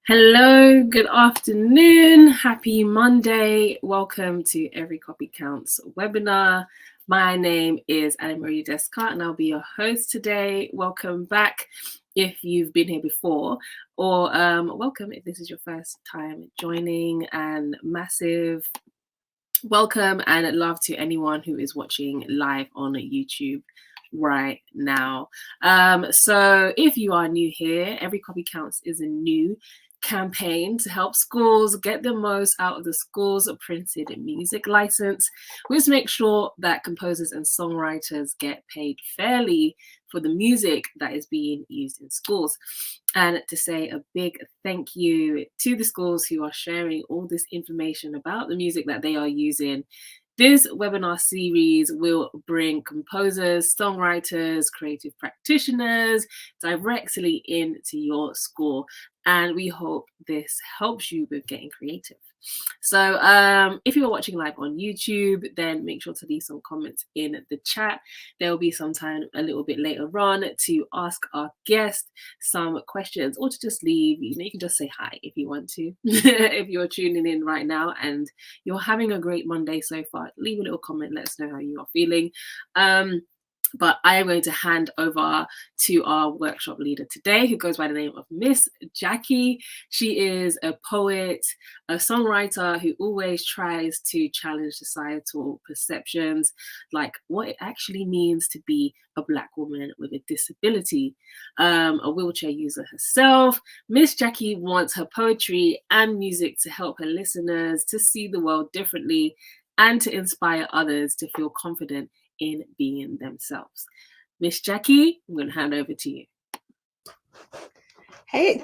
Hello, good afternoon, happy Monday. Welcome to Every Copy Counts webinar. My name is Anna Marie Descartes and I'll be your host today. Welcome back if you've been here before, or welcome if this is your first time joining, and massive welcome and love to anyone who is watching live on YouTube right now. So if you are new here, Every Copy Counts is a new campaign to help schools get the most out of the school's printed music license, which makes sure that composers and songwriters get paid fairly for the music that is being used in schools. And to say a big thank you to the schools who are sharing all this information about the music that they are using. This webinar series will bring composers, songwriters, creative practitioners directly into your school. And we hope this helps you with getting creative. So if you're watching live on YouTube, then make sure to leave some comments in the chat. There will be some time a little bit later on to ask our guest some questions, or to just leave. You can just say hi if you want to. If you're tuning in right now and you're having a great Monday so far, leave a little comment, let us know how you are feeling. But I am going to hand over to our workshop leader today, who goes by the name of Miss Jacqui. She is a poet, a songwriter who always tries to challenge societal perceptions, like what it actually means to be a Black woman with a disability. A wheelchair user herself, Miss Jacqui wants her poetry and music to help her listeners to see the world differently and to inspire others to feel confident in being themselves. Miss Jacqui, I'm going to hand over to you. Hey,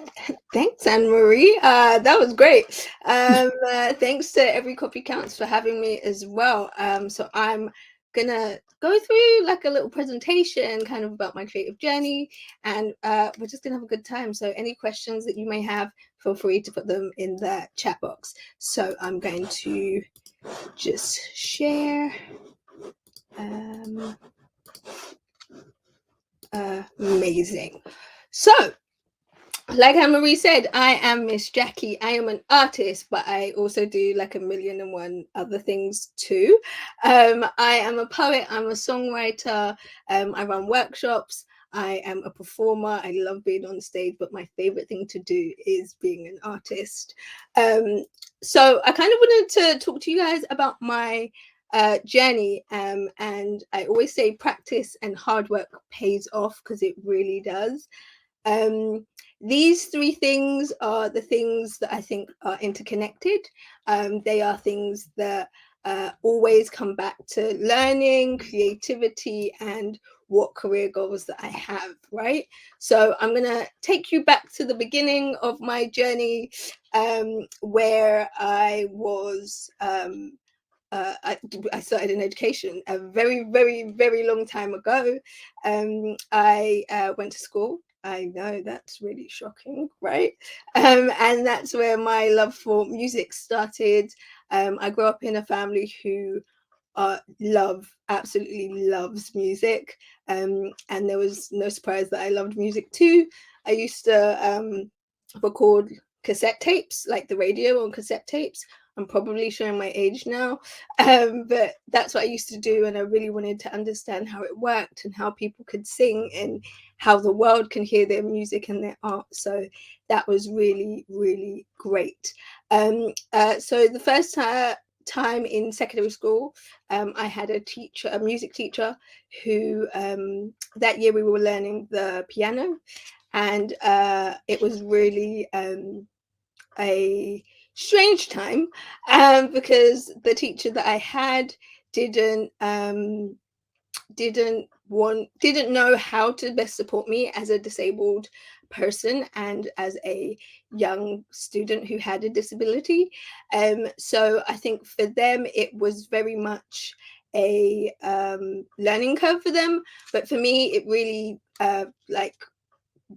thanks, Anne-Marie. That was great. Thanks to Every Copy Counts for having me as well. So I'm gonna go through like a little presentation kind of about my creative journey, and we're just gonna have a good time. So any questions that you may have, feel free to put them in the chat box. So I'm going to just share. Amazing. So, like Anne-Marie said, I am Miss Jacqui. I am an artist, but I also do like a million and one other things too. I am a poet, I'm a songwriter, I run workshops, I am a performer. I love being on stage, but my favorite thing to do is being an artist. So I kind of wanted to talk to you guys about my journey, and I always say practice and hard work pays off, because it really does. These three things are the things that I think are interconnected. They are things that always come back to learning, creativity, and what career goals that I have, right? So I'm going to take you back to the beginning of my journey, where I was... I started in education a very, very, very long time ago. I went to school. I know that's really shocking, right? And that's where my love for music started. I grew up in a family who absolutely loves music. And there was no surprise that I loved music too. I used to record cassette tapes, like the radio on cassette tapes. I'm probably showing my age now, but that's what I used to do, and I really wanted to understand how it worked and how people could sing and how the world can hear their music and their art. So that was really, really great. So the first time in secondary school, I had a music teacher who that year we were learning the piano, and it was really a strange time, because the teacher that I had didn't know how to best support me as a disabled person and as a young student who had a disability. So I think for them it was very much a learning curve for them, but for me it really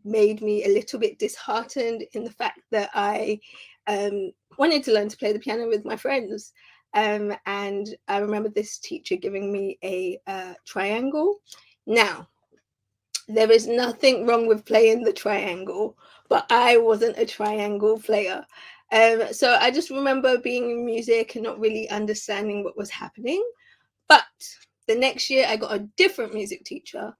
made me a little bit disheartened in the fact that I wanted to learn to play the piano with my friends. And I remember this teacher giving me a triangle. Now, there is nothing wrong with playing the triangle, but I wasn't a triangle player. So I just remember being in music and not really understanding what was happening. But the next year, I got a different music teacher,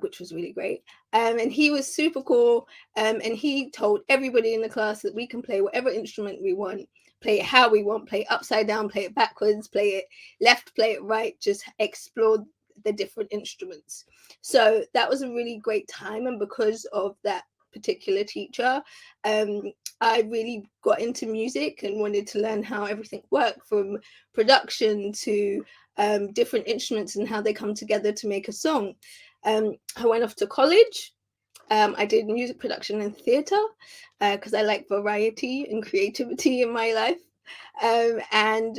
which was really great. And he was super cool. And he told everybody in the class that we can play whatever instrument we want, play it how we want, play it upside down, play it backwards, play it left, play it right, just explore the different instruments. So that was a really great time. And because of that particular teacher, I really got into music and wanted to learn how everything worked, from production to different instruments and how they come together to make a song. I went off to college. I did music production and theatre because I like variety and creativity in my life, and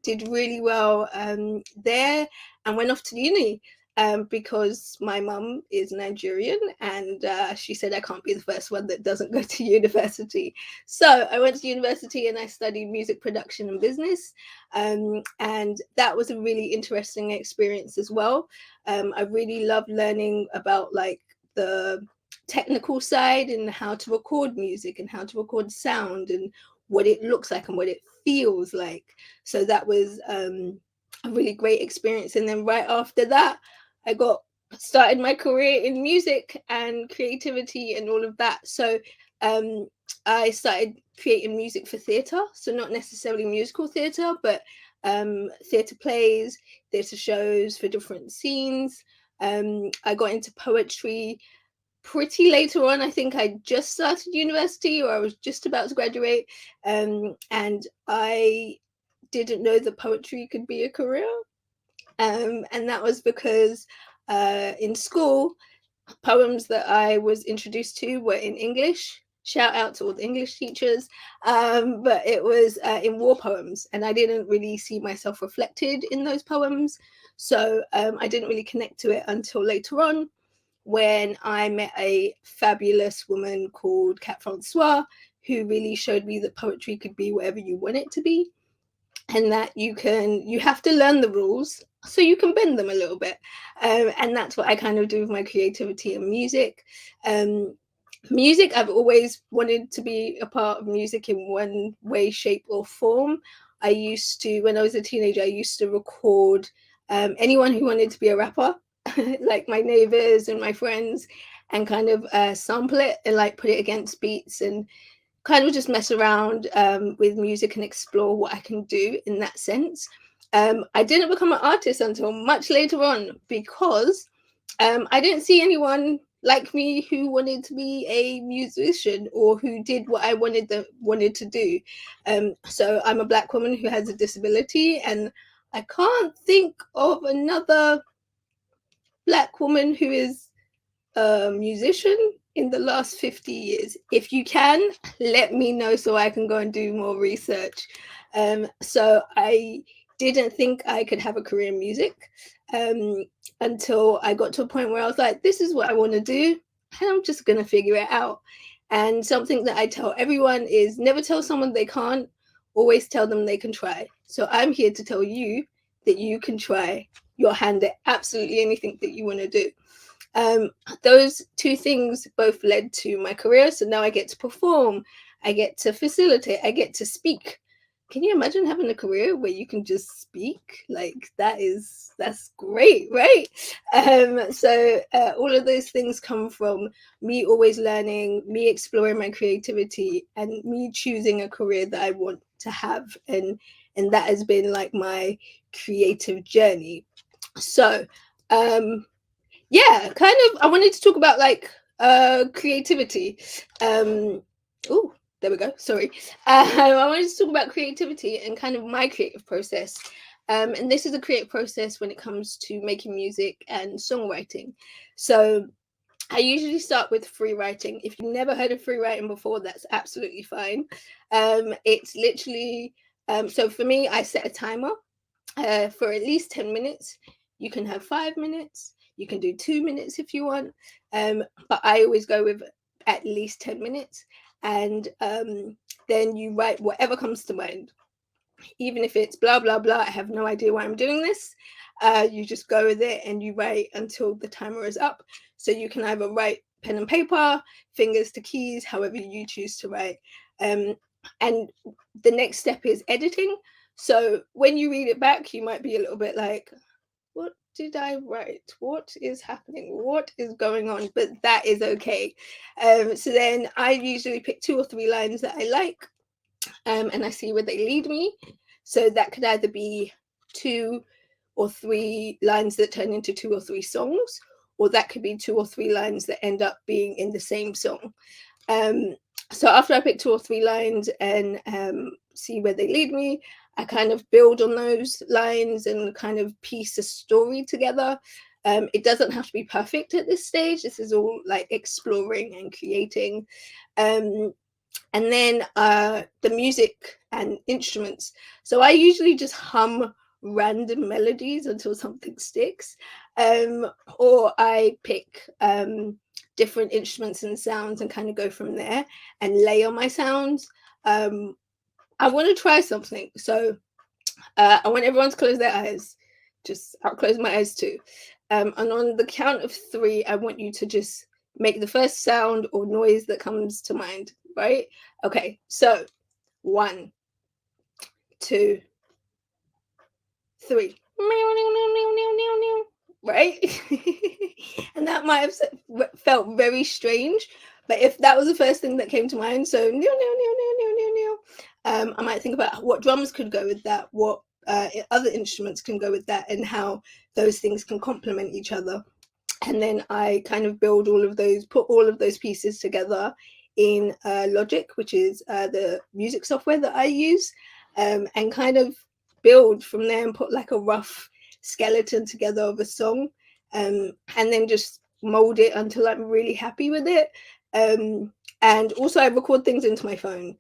did really well there, and went off to uni. Because my mum is Nigerian, and she said I can't be the first one that doesn't go to university. So I went to university and I studied music production and business, and that was a really interesting experience as well. I really loved learning about like the technical side and how to record music and how to record sound and what it looks like and what it feels like. So that was a really great experience. And then right after that, I started my career in music and creativity and all of that. So I started creating music for theatre. So not necessarily musical theatre, but theatre plays, theatre shows for different scenes. I got into poetry pretty later on. I think I just started university or I was just about to graduate. And I didn't know that poetry could be a career. And that was because in school, poems that I was introduced to were in English. Shout out to all the English teachers. But it was in war poems, and I didn't really see myself reflected in those poems. So I didn't really connect to it until later on, when I met a fabulous woman called Cat Francois, who really showed me that poetry could be whatever you want it to be, and that you have to learn the rules so you can bend them a little bit. And that's what I kind of do with my creativity and music. Music, I've always wanted to be a part of music in one way, shape or form. I used to, when I was a teenager, I used to record anyone who wanted to be a rapper, like my neighbors and my friends, and kind of sample it and like put it against beats and kind of just mess around with music and explore what I can do in that sense. I didn't become an artist until much later on, because I didn't see anyone like me who wanted to be a musician or who did what I wanted to do. So I'm a Black woman who has a disability, and I can't think of another Black woman who is a musician in the last 50 years. If you can, let me know so I can go and do more research. So I didn't think I could have a career in music until I got to a point where I was like, this is what I want to do, and I'm just going to figure it out. And something that I tell everyone is never tell someone they can't, always tell them they can try. So I'm here to tell you that you can try your hand at absolutely anything that you want to do. Those two things both led to my career. So now I get to perform, I get to facilitate, I get to speak. Can you imagine having a career where you can just speak? Like that's great, right? So all of those things come from me always learning, me exploring my creativity, and me choosing a career that I want to have. And that has been like my creative journey. So yeah, kind of I wanted to talk about like creativity. Oh, there we go, sorry. I wanted to talk about creativity and kind of my creative process. And this is a creative process when it comes to making music and songwriting. So I usually start with free writing. If you've never heard of free writing before, that's absolutely fine. It's literally so for me, I set a timer for at least 10 minutes. You can have 5 minutes, you can do 2 minutes if you want, but I always go with at least 10 minutes. And then you write whatever comes to mind, even if it's blah blah blah, I have no idea why I'm doing this. You just go with it and you write until the timer is up. So you can either write pen and paper, fingers to keys, however you choose to write. And the next step is editing. So when you read it back, you might be a little bit like, what did I write? What is happening? What is going on? But that is okay. So then I usually pick 2 or 3 lines that I like, and I see where they lead me. So that could either be 2 or 3 lines that turn into 2 or 3 songs, or that could be 2 or 3 lines that end up being in the same song. So after I pick 2 or 3 lines and see where they lead me, I kind of build on those lines and kind of piece a story together. It doesn't have to be perfect at this stage. This is all like exploring and creating. And then the music and instruments. So I usually just hum random melodies until something sticks, or I pick different instruments and sounds and kind of go from there and layer my sounds. I want to try something, so I want everyone to close their eyes. I'll close my eyes too. And on the count of 3, I want you to just make the first sound or noise that comes to mind, right? Okay, so 1, 2, 3. Right? And that might have felt very strange, but if that was the first thing that came to mind, so I might think about what drums could go with that, what other instruments can go with that, and how those things can complement each other. And then I kind of build all of those, put all of those pieces together in Logic, which is the music software that I use, and kind of build from there and put like a rough skeleton together of a song, and then just mold it until I'm really happy with it. And also I record things into my phone.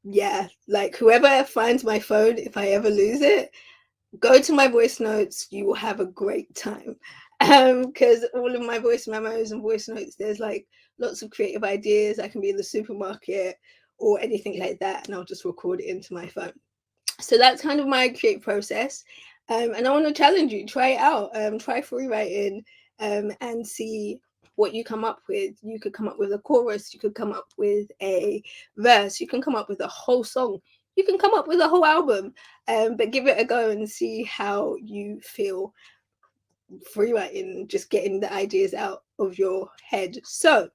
Yeah, like whoever finds my phone, if I ever lose it, go to my voice notes. You will have a great time, because all of my voice memos and voice notes, there's like lots of creative ideas. I can be in the supermarket or anything like that, and I'll just record it into my phone. So that's kind of my creative process. And I want to challenge you, try it out, try free writing, and see what you come up with. You could come up with a chorus, you could come up with a verse, you can come up with a whole song, you can come up with a whole album, but give it a go and see how you feel free writing, just getting the ideas out of your head. So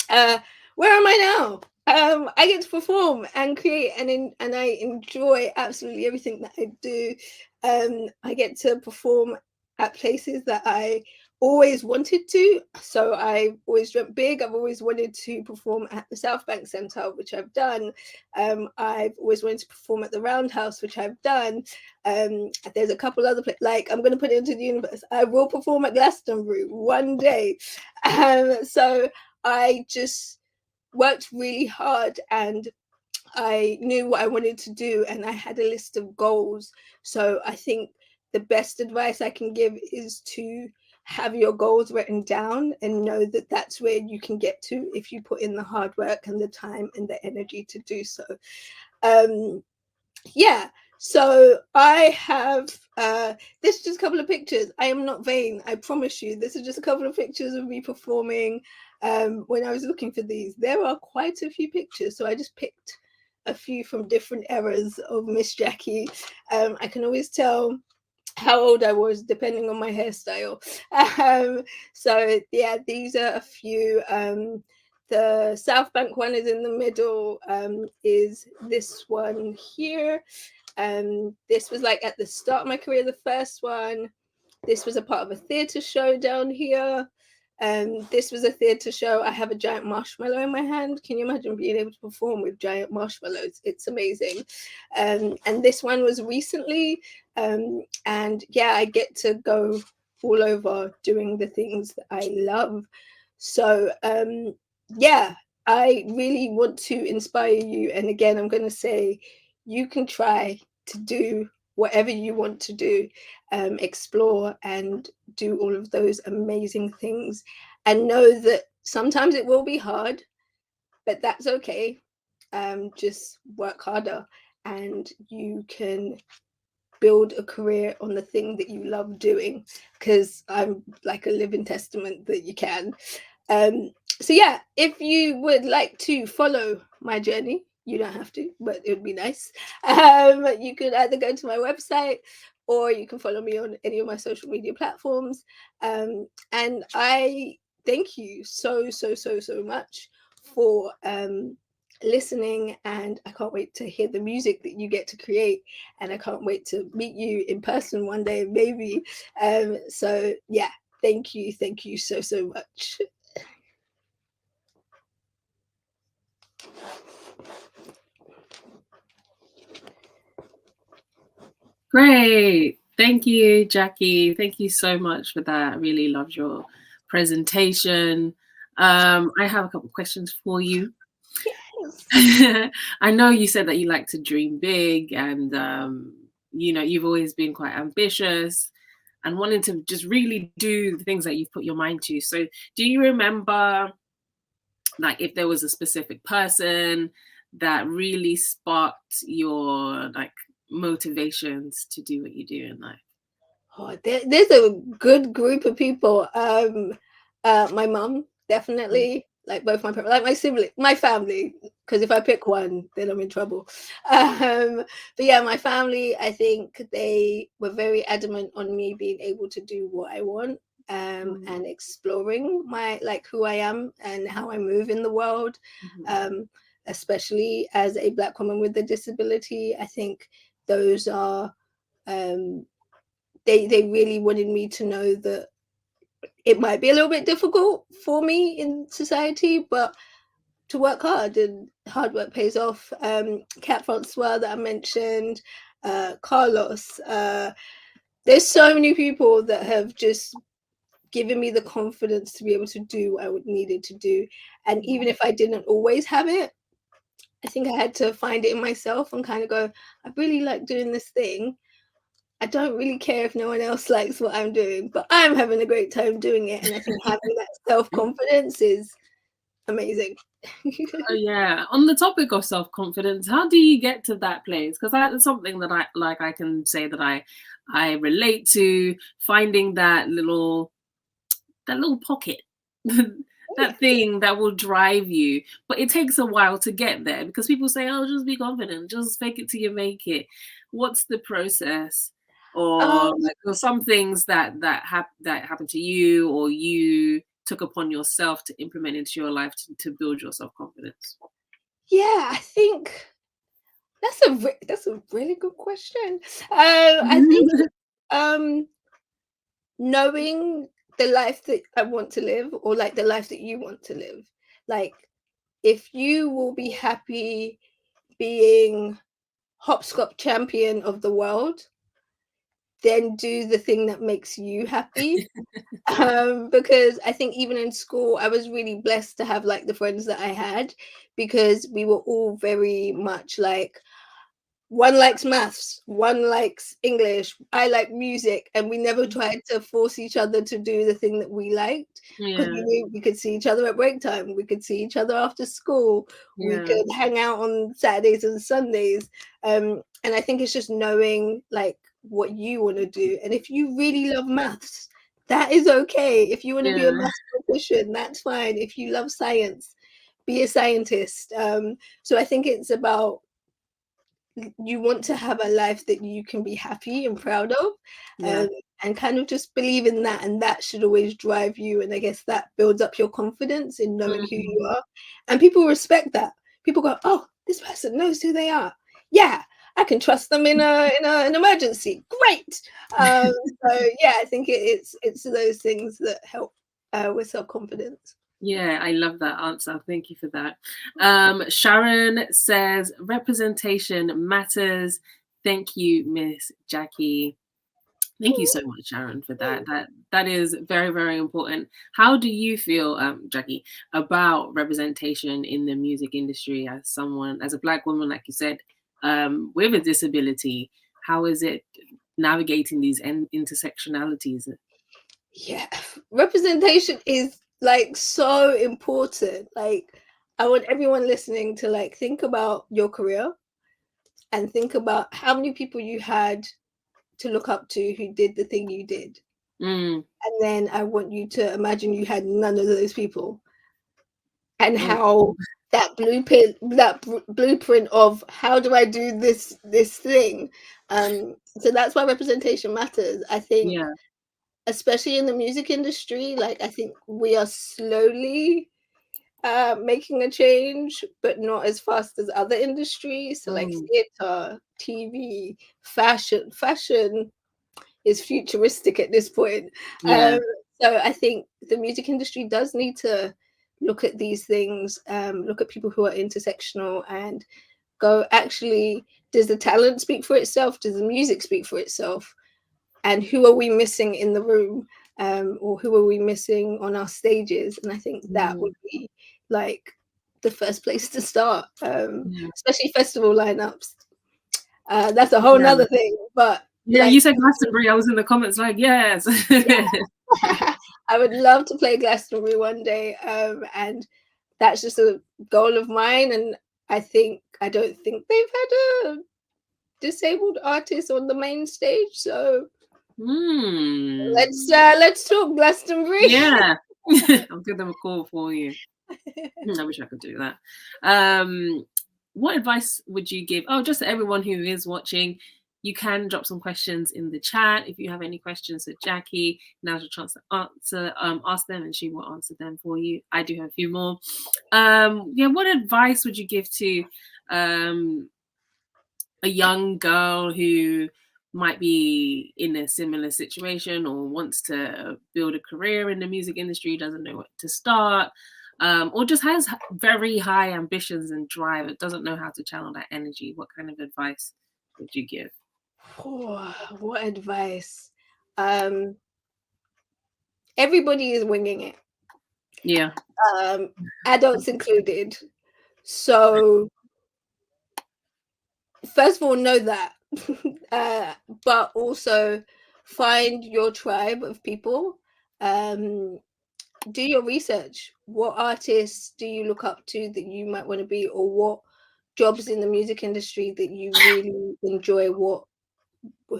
where am I now? I get to perform and create, and I enjoy absolutely everything that I do. I get to perform at places that I always wanted to. So I always dreamt big. I've always wanted to perform at the South Bank Centre, which I've done. I've always wanted to perform at the Roundhouse, which I've done. There's a couple other places, like I'm going to put it into the universe. I will perform at Glastonbury one day. So I just worked really hard, and I knew what I wanted to do, and I had a list of goals. So I think the best advice I can give is to have your goals written down and know that that's where you can get to if you put in the hard work and the time and the energy to do so. Yeah, so I have this is just a couple of pictures. I am not vain, I promise you. This is just a couple of pictures of me performing. When I was looking for these, there are quite a few pictures, so I just picked a few from different eras of Miss Jacqui. I can always tell how old I was depending on my hairstyle. So yeah, these are a few. The South Bank one is in the middle, is this one here. This was like at the start of my career, the first one. This was a part of a theatre show down here. This was a theatre show. I have a giant marshmallow in my hand. Can you imagine being able to perform with giant marshmallows? It's amazing. And this one was recently. And yeah, I get to go all over doing the things that I love. So yeah, I really want to inspire you. And again, I'm going to say you can try to do whatever you want to do, explore and do all of those amazing things, and know that sometimes it will be hard, but that's okay. Just work harder and you can build a career on the thing that you love doing, because I'm like a living testament that you can. So yeah, if you would like to follow my journey, you don't have to, but it would be nice. You could either go to my website or you can follow me on any of my social media platforms. And I thank you so much for listening, and I can't wait to hear the music that you get to create, and I can't wait to meet you in person one day, maybe. So yeah, thank you so much. Great. Thank you, Jacqui. Thank you so much for that. I really loved your presentation. I have a couple of questions for you. Yes. I know you said that you like to dream big, and you've always been quite ambitious and wanting to just really do the things that you've put your mind to. So do you remember, like, if there was a specific person that really sparked your, like, motivations to do what you do in life? Oh, there's a good group of people. My mum, definitely, like both my parents, like my sibling, my family. Because if I pick one, then I'm in trouble. But yeah, my family, I think they were very adamant on me being able to do what I want, and exploring my, like, who I am and how I move in the world. Especially as a Black woman with a disability, I think those are. They really wanted me to know that it might be a little bit difficult for me in society, but to work hard, and hard work pays off. Cat Francois that I mentioned, Carlos. There's so many people that have just given me the confidence to be able to do what I would needed to do. And even if I didn't always have it, I think I had to find it in myself and kind of go, I really like doing this thing. I don't really care if no one else likes what I'm doing, but I'm having a great time doing it. And I think having that self-confidence is amazing. Oh yeah. On the topic of self-confidence, how do you get to that place? Because that's something that I can say that I relate to, finding that little pocket, that thing that will drive you. But it takes a while to get there because people say, "Oh, just be confident, just fake it till you make it." What's the process? Or, um, like, or some things that happened to you, or you took upon yourself to implement into your life to build your self-confidence? yeah, I think that's a really good question. I think um, knowing the life that I want to live, or like the life that you want to live, like if you will be happy being hopscotch champion of the world, then do the thing that makes you happy. Because I think even in school, I was really blessed to have like the friends that I had, because we were all very much like, one likes maths, one likes English, I like music, and we never tried to force each other to do the thing that we liked, because we Yeah, knew we could see each other at break time, we could see each other after school, we yeah, could hang out on Saturdays and Sundays. And I think it's just knowing like what you want to do. And if you really love maths, that is okay. If you want to be a yeah, mathematician, that's fine. If you love science, be a scientist. So I think it's about, you want to have a life that you can be happy and proud of, yeah, um, and kind of just believe in that, and that should always drive you, and I guess that builds up your confidence in knowing who you mhm, are, and people respect that. People go, oh, this person knows who they are, yeah, I can trust them in an emergency, great. um, so yeah, I think it's those things that help with self-confidence. yeah. I love that answer. Thank you for that. Sharon says representation matters. Thank you, Miss Jacqui. Thank you so much, Sharon, for that. That is very, very important. How do you feel, Jacqui, about representation in the music industry as someone, as a Black woman, like you said, with a disability? How is it navigating these intersectionalities? Yeah, representation is like so important. Like, I want everyone listening to like think about your career and think about how many people you had to look up to who did the thing you did. And then I want you to imagine you had none of those people, and Oh. how that blueprint of how do I do this thing. So that's why representation matters. I think, Yeah. especially in the music industry, like I think we are slowly making a change, but not as fast as other industries. So like theater, TV, fashion is futuristic at this point. Yeah. So I think the music industry does need to look at these things, look at people who are intersectional, and go, actually, does the talent speak for itself? Does the music speak for itself? And who are we missing in the room? Or who are we missing on our stages? And I think that would be like the first place to start, Yeah. especially festival lineups. That's a whole nother thing, but Yeah, like, you said Glastonbury. I was in the comments like, yes. yeah. I would love to play Glastonbury one day, and that's just a goal of mine. And I don't think they've had a disabled artist on the main stage, so let's talk Glastonbury. Yeah. I'll give them a call for you. I wish I could do that. What advice would you give? Oh, just to everyone who is watching, you can drop some questions in the chat. If you have any questions for Jacqui, now's your chance to ask them, and she will answer them for you. I do have a few more. Yeah, what advice would you give to a young girl who might be in a similar situation or wants to build a career in the music industry, doesn't know what to start, or just has very high ambitions and drive, it doesn't know how to channel that energy? What kind of advice would you give? Oh, what advice? Everybody is winging it. Yeah. Adults included. So first of all, know that, but also find your tribe of people. Do your research. What artists do you look up to that you might want to be, or what jobs in the music industry that you really enjoy?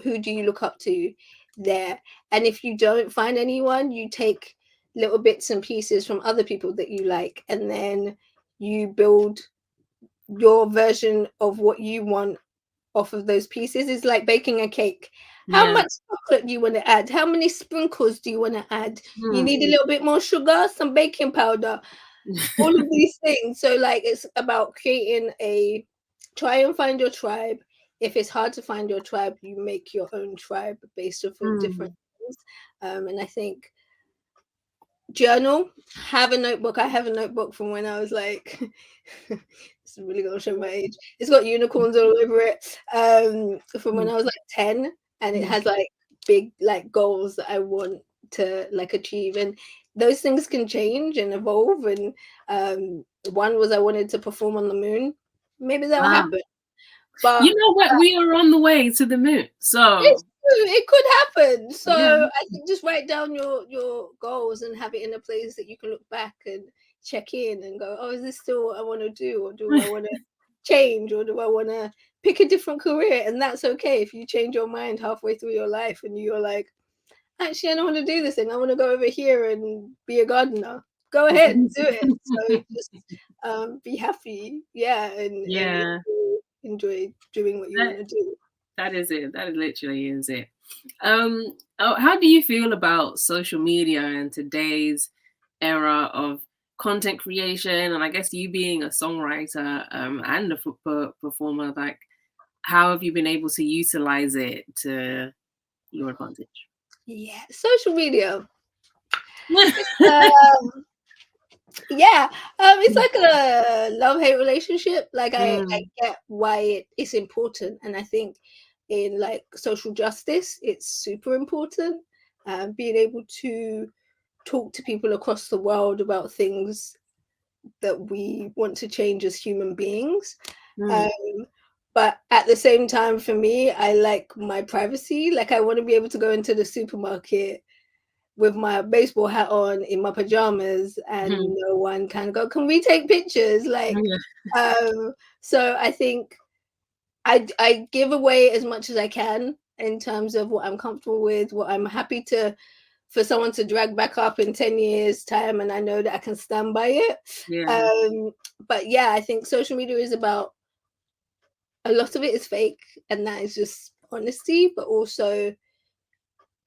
Who do you look up to there? And if you don't find anyone, you take little bits and pieces from other people that you like, and then you build your version of what you want off of those pieces. Is like baking a cake. How much chocolate do you want to add? How many sprinkles do you want to add? You need a little bit more sugar, some baking powder, all of these things. So like, it's about try and find your tribe. If it's hard to find your tribe, you make your own tribe based off of different things. And I think journal, have a notebook. I have a notebook from when I was like, it's really gonna show my age. It's got unicorns all over it. From when I was like 10, and it has like big like goals that I want to like achieve, and those things can change and evolve. And one was I wanted to perform on the moon. Maybe that'll happen. But you know what? We are on the way to the moon, so it could happen. So yeah. I think just write down your goals and have it in a place that you can look back and check in and go, oh, is this still what I want to do, or do I want to change, or do I want to pick a different career? And that's okay if you change your mind halfway through your life and you're like, actually, I don't want to do this thing. I want to go over here and be a gardener. Go ahead, do it. So just be happy, and enjoy doing what you want to do. That is it. That literally is it. How do you feel about social media and today's era of content creation? And I guess you being a songwriter and a performer, like, how have you been able to utilize it to your advantage? Yeah, social media. It's like a love-hate relationship. Like I get why it's important, and I think in like social justice, it's super important. Being able to talk to people across the world about things that we want to change as human beings. But at the same time, for me, I like my privacy. Like I want to be able to go into the supermarket with my baseball hat on in my pajamas, and no one can go, can we take pictures? Like, so I think I give away as much as I can in terms of what I'm comfortable with, what I'm happy to for someone to drag back up in 10 years time, and I know that I can stand by it. Yeah. But yeah, I think social media is about, a lot of it is fake, and that is just honesty, but also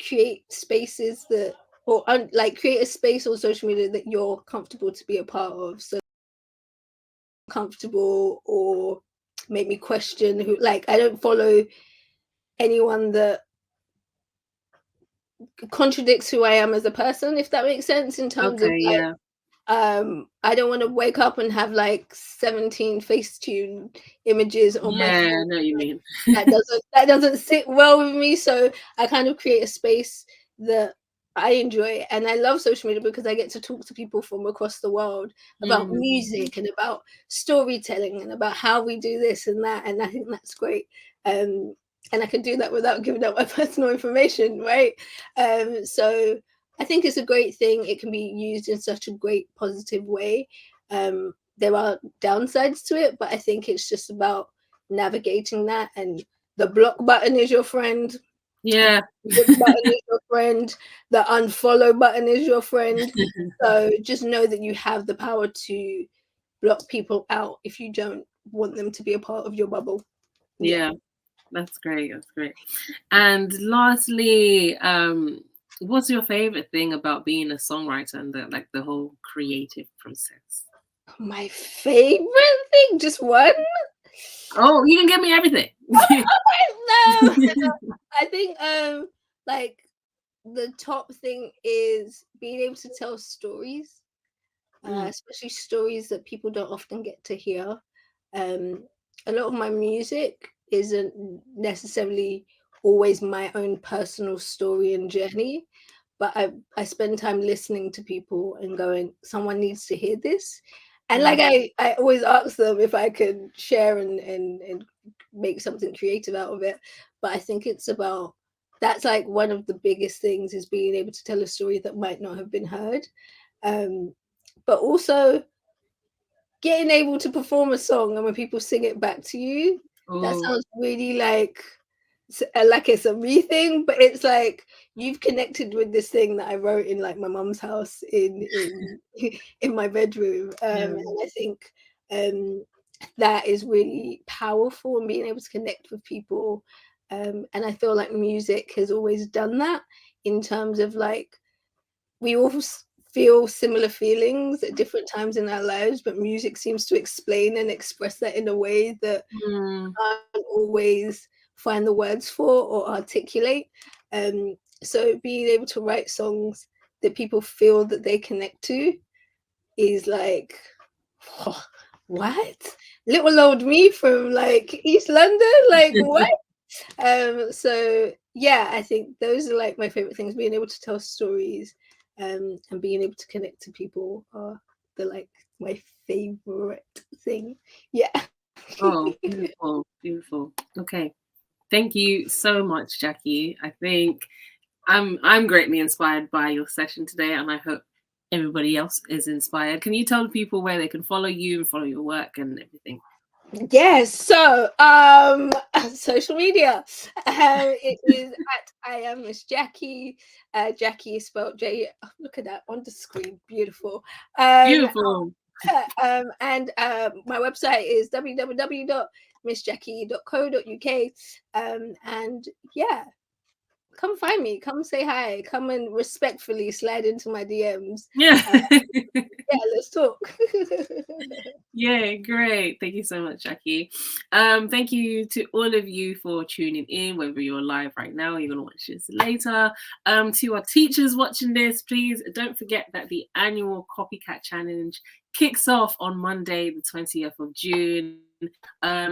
create spaces that, or like create a space on social media that you're comfortable to be a part of. So comfortable, or make me question who, like, I don't follow anyone that contradicts who I am as a person, if that makes sense, in terms of Okay. like, Yeah. I don't want to wake up and have like 17 Facetune images on my Yeah. phone. I know what you mean. That doesn't sit well with me. So I kind of create a space that I enjoy, and I love social media because I get to talk to people from across the world about music and about storytelling and about how we do this and that, and I think that's great. And I can do that without giving out my personal information, right? So I think it's a great thing. It can be used in such a great positive way. There are downsides to it, but I think it's just about navigating that. And the block button is your friend. Yeah. The button is your friend. The unfollow button is your friend. So just know that you have the power to block people out if you don't want them to be a part of your bubble. Yeah. That's great. That's great. And lastly, what's your favorite thing about being a songwriter and the whole creative process? My favorite thing, just one? Oh, you can give me everything. No. I think like the top thing is being able to tell stories, especially stories that people don't often get to hear. A lot of my music isn't necessarily always my own personal story and journey, but I spend time listening to people and going, someone needs to hear this. And like I always ask them if I could share and make something creative out of it. But I think it's about, that's like one of the biggest things, is being able to tell a story that might not have been heard. But also getting able to perform a song, and when people sing it back to you, that Oh, sounds really like it's a me thing, but it's like you've connected with this thing that I wrote in like my mum's house in in my bedroom. yeah. And I think that is really powerful, and being able to connect with people. And I feel like music has always done that, in terms of like, we all feel similar feelings at different times in our lives, but music seems to explain and express that in a way that Mm. I can't always find the words for or articulate. So being able to write songs that people feel that they connect to is like, what? Little old me from like East London, like what? So yeah, I think those are like my favorite things. Being able to tell stories, and being able to connect to people are the like my favorite thing. Yeah. Oh, beautiful, beautiful. Okay. Thank you so much, Jacqui. I think I'm greatly inspired by your session today, and I hope everybody else is inspired. Can you tell people where they can follow you and follow your work and everything? Yes. So, social media. It is at I am Miss Jacqui. Jacqui is spelled J. Oh, look at that on the screen. Beautiful. Um, Beautiful. and my website is www.missjacqui.co.uk. And yeah, come find me. Come say hi. Come and respectfully slide into my DMs. Yeah. Yeah, let's talk. Yeah, great. Thank you so much, Jacqui. Thank you to all of you for tuning in, whether you're live right now or you're gonna watch this later. To our teachers watching this, please don't forget that the annual Copycat Challenge kicks off on Monday, the 20th of June.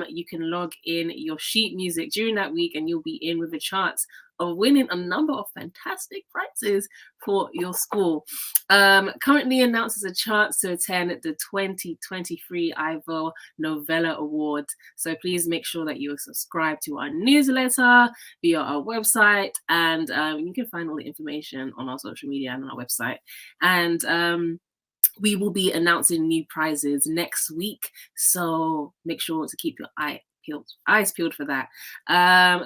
You can log in your sheet music during that week, and you'll be in with a chance of winning a number of fantastic prizes for your school. Currently announces a chance to attend the 2023 Ivor Novella Awards. So please make sure that you subscribe to our newsletter via our website, and you can find all the information on our social media and on our website. And we will be announcing new prizes next week, so make sure to keep your eye peeled for that.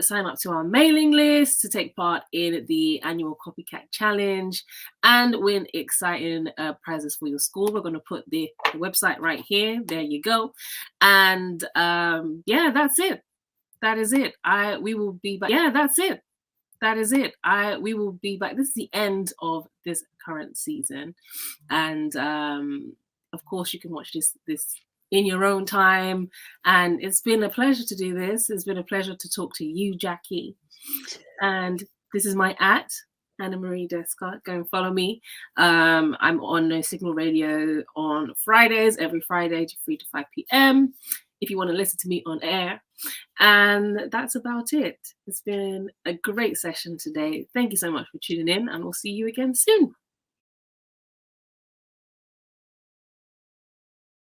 Sign up to our mailing list to take part in the annual Copycat Challenge and win exciting prizes for your school. We're going to put the website right here. There you go. And yeah, that's it. That is it. We will be back. Yeah, that's it. That is it. We will be back. This is the end of this current season, and of course you can watch this in your own time. And it's been a pleasure to do this. It's been a pleasure to talk to you, Jacqui. And this is my Anna Marie Descartes. Go and follow me. I'm on No Signal Radio on Fridays, every Friday, 3 to 5 p.m. if you want to listen to me on air. And that's about it. It's been a great session today. Thank you so much for tuning in, and we'll see you again soon.